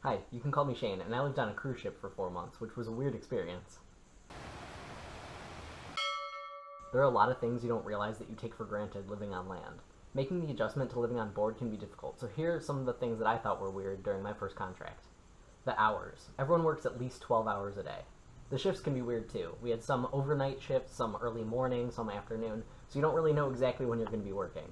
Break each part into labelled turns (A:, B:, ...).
A: Hi, you can call me Shane, and I lived on a cruise ship for 4 months, which was a weird experience. There are a lot of things you don't realize that you take for granted living on land. Making the adjustment to living on board can be difficult, so here are some of the things that I thought were weird during my first contract. The hours. Everyone works at least 12 hours a day. The shifts can be weird too. We had some overnight shifts, some early morning, some afternoon, so you don't really know exactly when you're going to be working.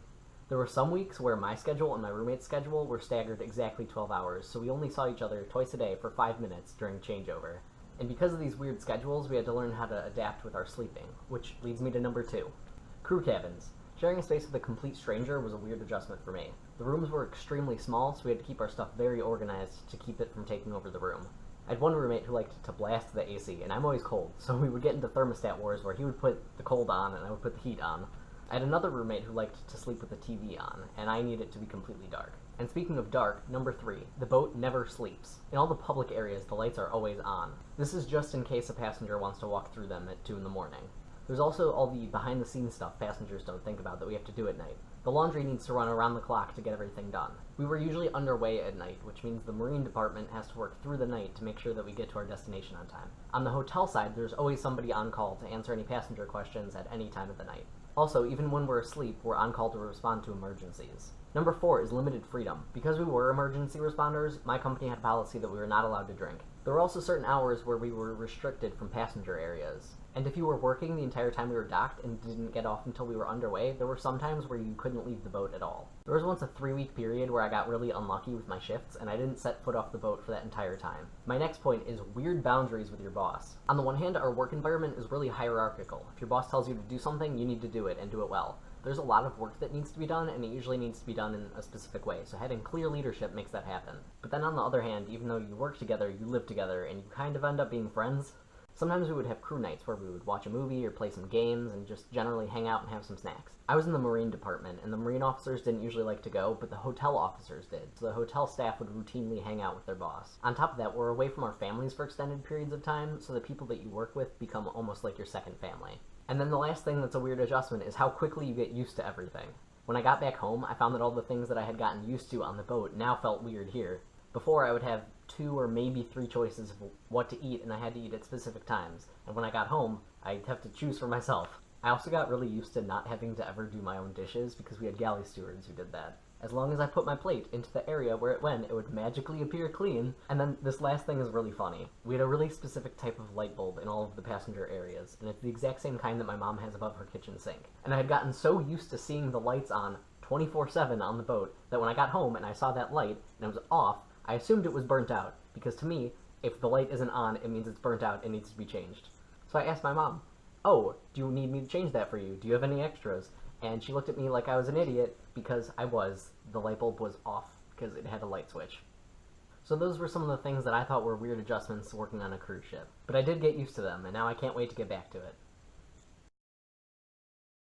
A: There were some weeks where my schedule and my roommate's schedule were staggered exactly 12 hours, so we only saw each other twice a day for 5 minutes during changeover. And because of these weird schedules, we had to learn how to adapt with our sleeping, which leads me to number 2. Crew cabins. Sharing a space with a complete stranger was a weird adjustment for me. The rooms were extremely small, so we had to keep our stuff very organized to keep it from taking over the room. I had one roommate who liked to blast the AC, and I'm always cold, so we would get into thermostat wars where he would put the cold on and I would put the heat on. I had another roommate who liked to sleep with the TV on, and I needed it to be completely dark. And speaking of dark, number 3, the boat never sleeps. In all the public areas, the lights are always on. This is just in case a passenger wants to walk through them at 2 in the morning. There's also all the behind-the-scenes stuff passengers don't think about that we have to do at night. The laundry needs to run around the clock to get everything done. We were usually underway at night, which means the marine department has to work through the night to make sure that we get to our destination on time. On the hotel side, there's always somebody on call to answer any passenger questions at any time of the night. Also, even when we're asleep, we're on call to respond to emergencies. Number 4 is limited freedom. Because we were emergency responders, my company had a policy that we were not allowed to drink. There were also certain hours where we were restricted from passenger areas. And if you were working the entire time we were docked and didn't get off until we were underway, there were some times where you couldn't leave the boat at all. There was once a 3-week period where I got really unlucky with my shifts, and I didn't set foot off the boat for that entire time. My next point is weird boundaries with your boss. On the one hand, our work environment is really hierarchical. If your boss tells you to do something, you need to do it, and do it well. There's a lot of work that needs to be done, and it usually needs to be done in a specific way, so having clear leadership makes that happen. But then on the other hand, even though you work together, you live together, and you kind of end up being friends. Sometimes we would have crew nights where we would watch a movie or play some games and just generally hang out and have some snacks. I was in the marine department, and the marine officers didn't usually like to go, but the hotel officers did, so the hotel staff would routinely hang out with their boss. On top of that, we're away from our families for extended periods of time, so the people that you work with become almost like your second family. And then the last thing that's a weird adjustment is how quickly you get used to everything. When I got back home, I found that all the things that I had gotten used to on the boat now felt weird here. Before, I would have 2 or maybe 3 choices of what to eat, and I had to eat at specific times. And when I got home, I'd have to choose for myself. I also got really used to not having to ever do my own dishes because we had galley stewards who did that. As long as I put my plate into the area where it went, it would magically appear clean. And then this last thing is really funny. We had a really specific type of light bulb in all of the passenger areas, and it's the exact same kind that my mom has above her kitchen sink. And I had gotten so used to seeing the lights on 24/7 on the boat that when I got home and I saw that light and it was off, I assumed it was burnt out, because to me, if the light isn't on, it means it's burnt out and needs to be changed. So I asked my mom, "Oh, do you need me to change that for you? Do you have any extras?" And she looked at me like I was an idiot, because I was. The light bulb was off, because it had a light switch. So those were some of the things that I thought were weird adjustments working on a cruise ship. But I did get used to them, and now I can't wait to get back to it.